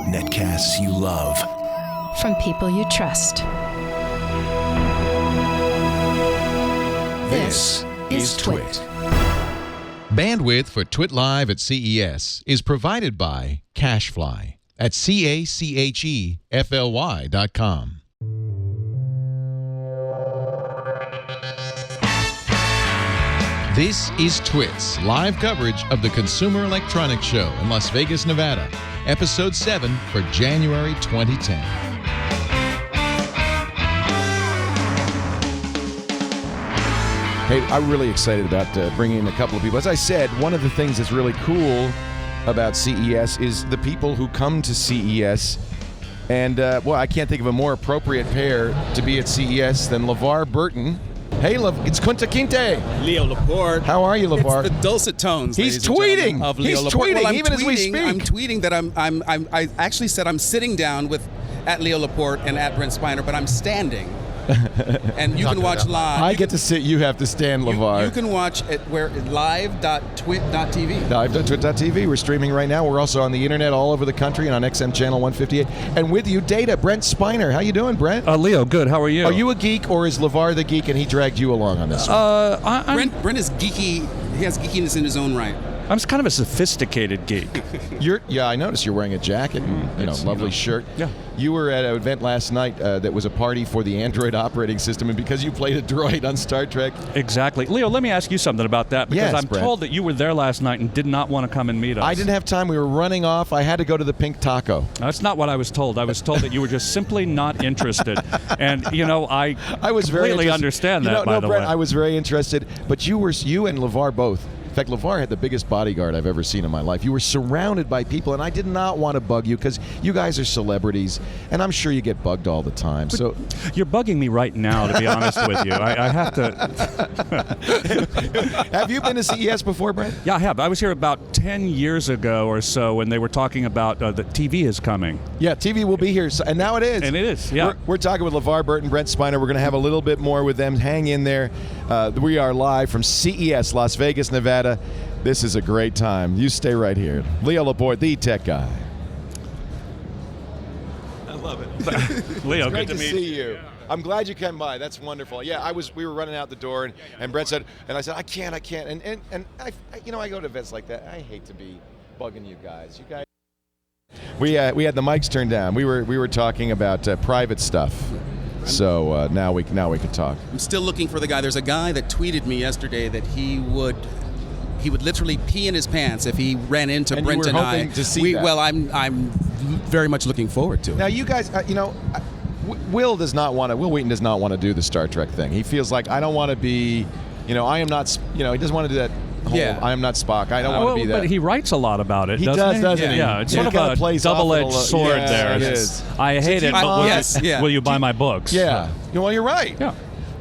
Netcasts you love. From people you trust. This is TWiT. Bandwidth for TWiT Live at CES is provided by CacheFly at CACHEFLY.com. This is TWiT's live coverage of the Consumer Electronics Show in Las Vegas, Nevada, Episode 7 for January 2010. Hey, I'm really excited about bringing in a couple of people. As I said, one of the things that's really cool about CES is the people who come to CES. And, well, I can't think of a more appropriate pair to be at CES than LeVar Burton. Hey, it's Kunta Kinte. Leo Laporte. How are you, LeVar? It's the dulcet tones. He's tweeting. Of Leo He's Laporte. tweeting Well, even as we speak. I'm tweeting that I actually said I'm sitting down with at Leo Laporte and at Brent Spiner, but I'm standing. And you can watch live. I get to sit. You have to stand, LeVar. You can watch at live.twit.tv. Live.twit.tv. We're streaming right now. We're also on the internet all over the country and on XM Channel 158. And with you, Data, Brent Spiner. How you doing, Brent? Leo, good. How are you? Are you a geek, or is LeVar the geek and he dragged you along on this one? Brent is geeky. He has geekiness in his own right. I'm kind of a sophisticated geek. I noticed you're wearing a jacket and lovely shirt. Yeah. You were at an event last night that was a party for the Android operating system, and because you played a droid on Star Trek. Exactly. Leo, let me ask you something about that, because I'm Brent. told that you were there last night and did not want to come and meet us. I didn't have time. We were running off. I had to go to the Pink Taco. That's not what I was told. I was told that you were just simply not interested. And, I was very completely interested. understand that, by the Brent, way. I was very interested, but you and LeVar both. In fact, LeVar had the biggest bodyguard I've ever seen in my life. You were surrounded by people, and I did not want to bug you because you guys are celebrities, and I'm sure you get bugged all the time. So you're bugging me right now, to be honest with you. I have to. Have you been to CES before, Brent? Yeah, I have. I was here about 10 years ago or so when they were talking about the TV is coming. Yeah, TV will be here, and now it is. And it is, yeah. We're talking with LeVar Burton, Brent Spiner. We're going to have a little bit more with them. Hang in there. We are live from CES, Las Vegas, Nevada. This is a great time. You stay right here. Leo Laporte, the tech guy. I love it. Leo, Great good to meet see you. I'm glad you came by. That's wonderful. Yeah, we were running out the door, and Brent said, and I said, I can't. And I go to events like that. I hate to be bugging you guys. We had the mics turned down. We were talking about private stuff. So now we can talk. I'm still looking for the guy. There's a guy that tweeted me yesterday that he would literally pee in his pants if he ran into and Brent you were and hoping I. To see that. Well, I'm very much looking forward to it. Now you guys, Will Wheaton does not want to do the Star Trek thing. He feels like, I don't want to be, I am not, he doesn't want to do that. I am not Spock. I don't want to be that. But he writes a lot about it, he doesn't he? doesn't he? Yeah, it's sort of a double-edged sword there. It is. I hate it, but will you buy my books? Yeah. Well, you're right. Yeah.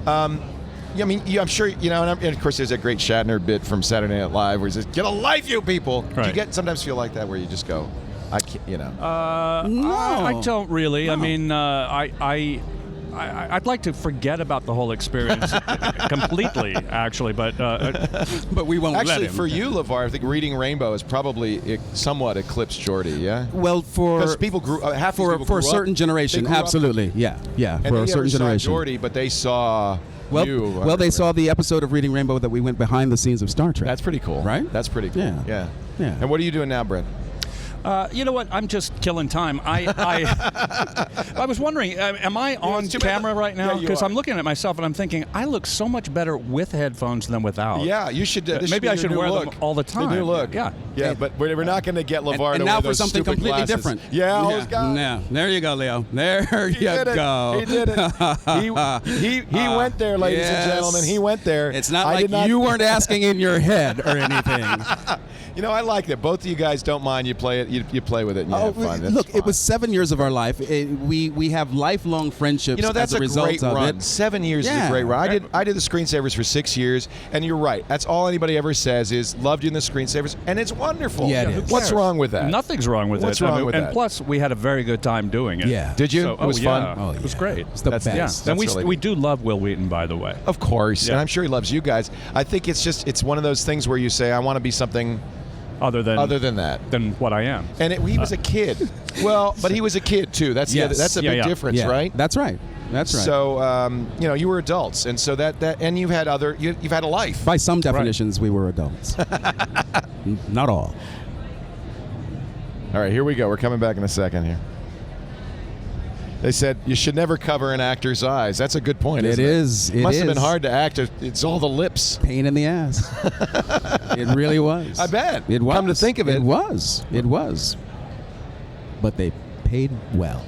I'm sure, and of course there's that great Shatner bit from Saturday Night Live where he says, "Get a life, you people." Right. Do you sometimes feel like that where you just go, I can't, No. I don't really. No. I mean, I'd like to forget about the whole experience completely, actually, but we won't let him. For you, LeVar, I think Reading Rainbow has probably somewhat eclipsed Geordi, yeah? Well, because people grew for a certain generation, absolutely, yeah, and for a certain generation. Saw Geordi, but they saw you. Well, they saw the episode of Reading Rainbow that we went behind the scenes of Star Trek. That's pretty cool, right? That's pretty cool. Yeah. And what are you doing now, Brent? You know what? I'm just killing time. I was wondering, am I on camera right now? Yeah, Because I'm looking at myself and I'm thinking, I look so much better with headphones than without. Yeah, you should. Maybe I should wear them all the time. The new look. Yeah. But we're not going to get LeVar and to now wear for those something stupid completely glasses. different. Yeah. There you go, Leo. There you go. He did it. He went there, ladies and gentlemen. He went there. It's not you weren't asking in your head or anything. I like that. Both of you guys don't mind. You play it. You play with it. And you have fun. Look, it was 7 years of our life. We have lifelong friendships. That's as a result great of run. it. 7 years is a great run. I did the screensavers for 6 years, and you're right. That's all anybody ever says is loved you in the screensavers, and it's wonderful. Yeah, it is. What's wrong with that? Nothing's wrong with What's it. wrong with that? And plus, we had a very good time doing it. Yeah. Did you? So, it was fun. Oh, It was great. It's the best. Yeah. And we do love Will Wheaton, by the way. Of course, Yeah. and I'm sure he loves you guys. I think it's one of those things where you say, I want to be something other than that. than what I am. And he was a kid. Well, but he was a kid too. That's that's a big difference, right? That's right. That's right. So you were adults, and so that and you've had you've had a life. By some definitions, we were adults. Not all. All right, here we go. We're coming back in a second here. They said you should never cover an actor's eyes. That's a good point. It is. It must have been hard to act. It's all the lips. Pain in the ass. It really was. I bet. It was. Come to think of it. It was. It was. But they paid well.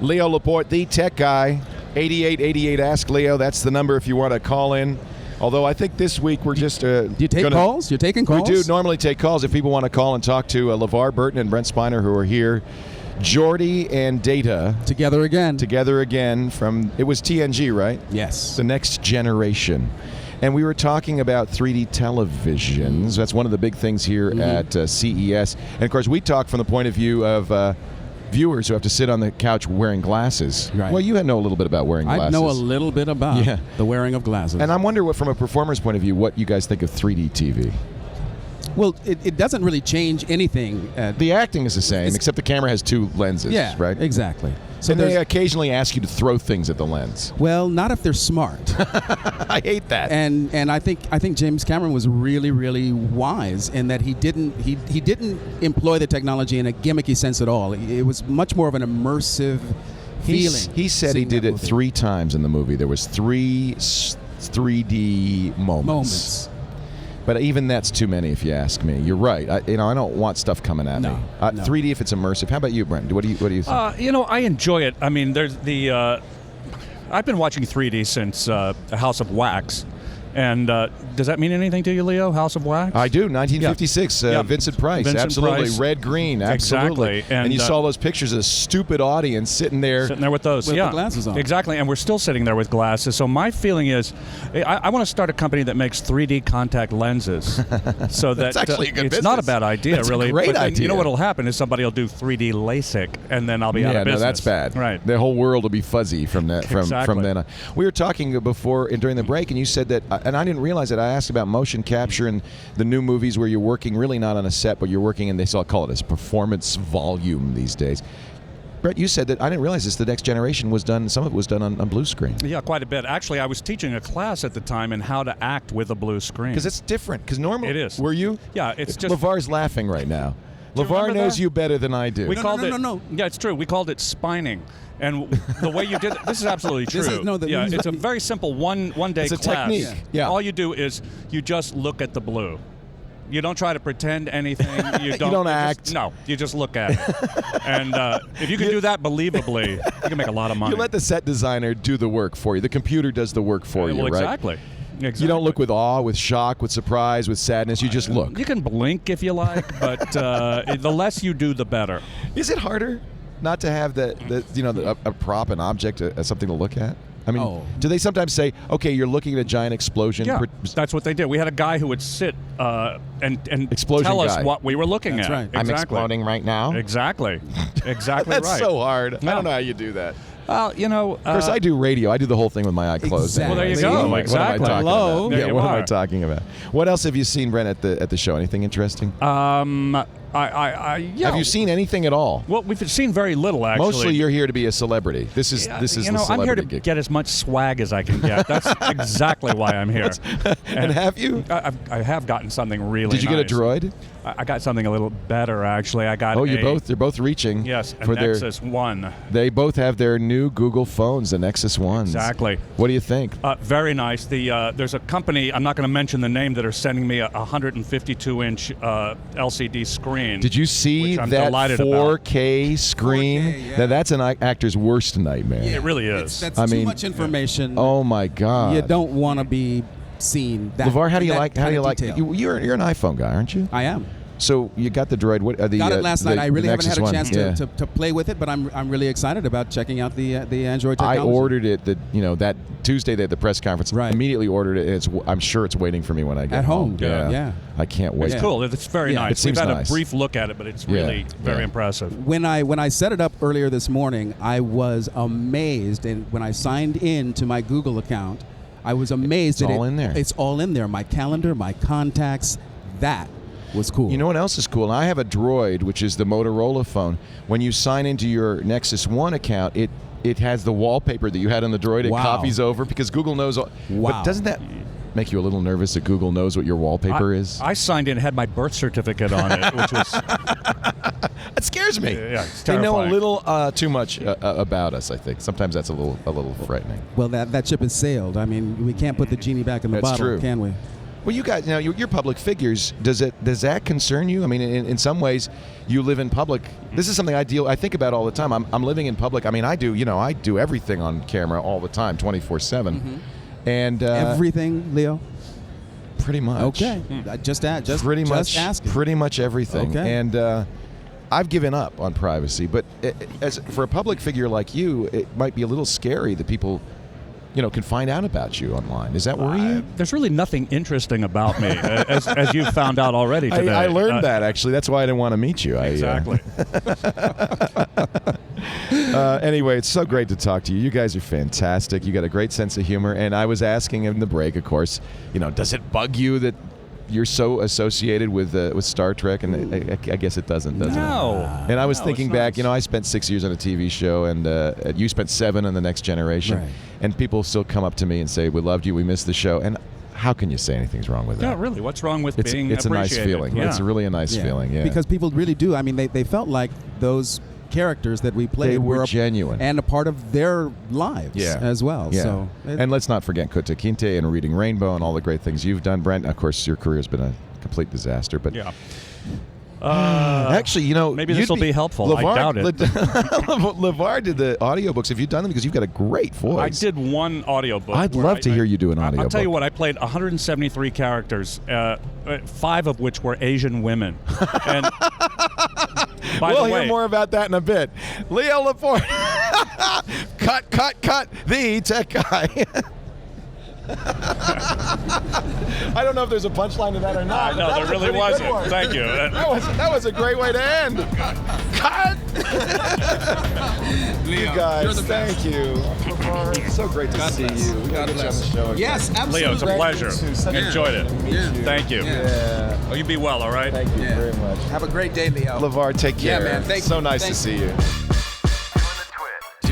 Leo Laporte, the tech guy. 8888 Ask Leo. That's the number if you want to call in. Although I think this week we're just Do you take calls? You're taking calls? We do normally take calls if people want to call and talk to LeVar Burton and Brent Spiner, who are here. Geordi and Data. Together again from, it was TNG, right? Yes. The Next Generation. And we were talking about 3D televisions. That's one of the big things here at CES. And, of course, we talk from the point of view of viewers who have to sit on the couch wearing glasses. Right. Well, you know a little bit about wearing glasses. I know a little bit about the wearing of glasses. And I wonder, what, from a performer's point of view, what you guys think of 3D TV. Well, it doesn't really change anything. The acting is the same, except the camera has two lenses, right? Exactly. So and they occasionally ask you to throw things at the lens. Well, not if they're smart. I hate that. And I think James Cameron was really, really wise in that he didn't employ the technology in a gimmicky sense at all. It was much more of an immersive feeling. He said he did it 3 times in the movie. There was 3 3D moments. But even that's too many, if you ask me. You're right. I don't want stuff coming at me. 3D if it's immersive. How about you, Brent? What do you think? I enjoy it. I mean, there's I've been watching 3D since House of Wax. And does that mean anything to you, Leo? House of Wax? I do. 1956. Vincent Price. Absolutely. Price. Red, green. Absolutely. Exactly. And you saw those pictures of the stupid audience sitting there with those. With the glasses on. Exactly. And we're still sitting there with glasses. So my feeling is I want to start a company that makes 3D contact lenses. So that That's actually a good it's business. not a bad idea, That's really. A great but then, idea. You know what will happen is somebody will do 3D LASIK, and then I'll be out of business. No, that's bad. Right. The whole world will be fuzzy from that. From then on. We were talking before during the break, and you said that, and I didn't realize that. I asked about motion capture and the new movies where you're working really not on a set, but you're working, and they call it as performance volume these days. Brett, you said that, I didn't realize this, The Next Generation was done, some of it was done on blue screen. Yeah, quite a bit. Actually, I was teaching a class at the time in how to act with a blue screen. Because it's different. Because normally, it is. Were you? Yeah, it's just. LeVar's laughing right now. Do you LeVar knows that? you better than I do. No. Yeah, it's true. We called it spining. And the way you did it, this is absolutely true. It's a very simple one-day it's a class. technique. Yeah. All you do is you just look at the blue. You don't try to pretend anything. You don't act. You just look at it. And if you can do that believably, you can make a lot of money. You let the set designer do the work for you. The computer does the work for you, right? Exactly. You don't look with awe, with shock, with surprise, with sadness. You just look. You can blink if you like, but the less you do, the better. Is it harder not to have a prop, an object, something to look at? I mean, do they sometimes say, okay, you're looking at a giant explosion? Yeah, that's what they did. We had a guy who would sit and explosion tell us guy. what we were looking at. Right. Exactly. I'm exploding right now? Exactly. Exactly That's right. so hard. No. I don't know how you do that. Well, Of course, I do radio. I do the whole thing with my eye closed. Exactly. Well, there you See, go. What am I Exactly. talking Hello. about? There Yeah, you what am I are. talking about? What else have you seen, Brent, at the show? Anything interesting? Yeah. Have you seen anything at all? Well, we've seen very little, actually. Mostly you're here to be a celebrity. This is the celebrity I'm here to gig. get as much swag as I can get. That's exactly why I'm here. And have you? I have gotten something really Did you get a nice. droid? I got something a little better, actually. I got they're both reaching. Yes, a for Nexus 1. They both have their new Google phones, the Nexus 1s. Exactly. What do you think? Very nice. There's a company, I'm not going to mention the name, that are sending me a 152-inch LCD screen. Did you see I'm that delighted 4K screen? 4K, yeah. Now, that's an actor's worst nightmare. It really is. That's I too mean, much information. Oh my God! You don't want to be seen. LeVar, how do you like? detail. You're an iPhone guy, aren't you? I am. So you got the droid. What the? Got it last night. I really haven't had a chance Yeah. to play with it, but I'm really excited about checking out the Android I technology. ordered it. That Tuesday they had the press conference. Right. Immediately ordered it. And I'm sure it's waiting for me when I get At home. Yeah. I can't wait. It's cool. It's very Yeah. nice. It seems We've had nice. a brief look at it, but it's really very Yeah. impressive. When I set it up earlier this morning, I was amazed, and when I signed in to my Google account, I was amazed It's that all in there. It's all in there. My calendar, my contacts, that was cool. You know what else is cool? I have a Droid, which is the Motorola phone. When you sign into your Nexus One account, it has the wallpaper that you had on the Droid. It Wow. copies over because Google knows. Wow. But doesn't that make you a little nervous that Google knows what your wallpaper is? I signed in and had my birth certificate on it, which was... It scares me. Yeah, it's they know a terrifying. little too much about us, I think. Sometimes that's a little frightening. Well, that ship has sailed. I mean, we can't put the genie back in the That's bottle, true. can we? Well, you guys, you're public figures. Does that concern you? I mean, in some ways, you live in public. This is something I think about all the time. I'm living in public. I mean, I do everything on camera all the time, 24/7, and Everything, Leo? pretty much. Okay. Just asking. Pretty much everything. Okay. And I've given up on privacy. But as for a public figure like you, it might be a little scary that people, can find out about you online. Does that worry you? There's really nothing interesting about me, as you found out already today. I learned that, actually. That's why I didn't want to meet you. Exactly. Anyway, it's so great to talk to you. You guys are fantastic. You got a great sense of humor. And I was asking in the break, of course, does it bug you that you're so associated with Star Trek? And I guess it doesn't, does it? No. And I was No, thinking it's back, not. I spent 6 years on a TV show, and you spent 7 on The Next Generation. Right. And people still come up to me and say, we loved you, we missed the show. And how can you say anything's wrong with that? Yeah, really. What's wrong with It's being a nice appreciated? feeling. Yeah. It's really a nice feeling, yeah. Because people really do. I mean, they felt like those characters that we played They were a- genuine. and a part of their lives as well. Yeah. So And let's not forget Kota Kinte and Reading Rainbow and all the great things you've done, Brent. Of course, your career's been a complete disaster. But Yeah. actually, maybe this will be helpful. I doubt it. LeVar did the audiobooks. Have you done them? Because you've got a great voice. I did one audiobook. I'd where love to hear you do an audiobook. I'll tell you what, I played 173 characters, 5 of which were Asian women. And by We'll the way, hear more about that in a bit. Leo Laporte. Cut. The tech guy. I don't know if there's a punchline to that or not. No, but that there was a really pretty wasn't. good one. Thank you. That was a great way to end. Cut. You guys, thank you. LeVar, it's so great to see you. We got to get you on the show again. yes, absolutely. Leo, it's a pleasure. Such a Enjoyed it. Thank you. Yeah. Oh, you be well, all right? Thank you very much. Have a great day, Leo. LeVar, take care. Yeah, man. Thank so you. nice to Thank see you.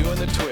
Doing the Twit.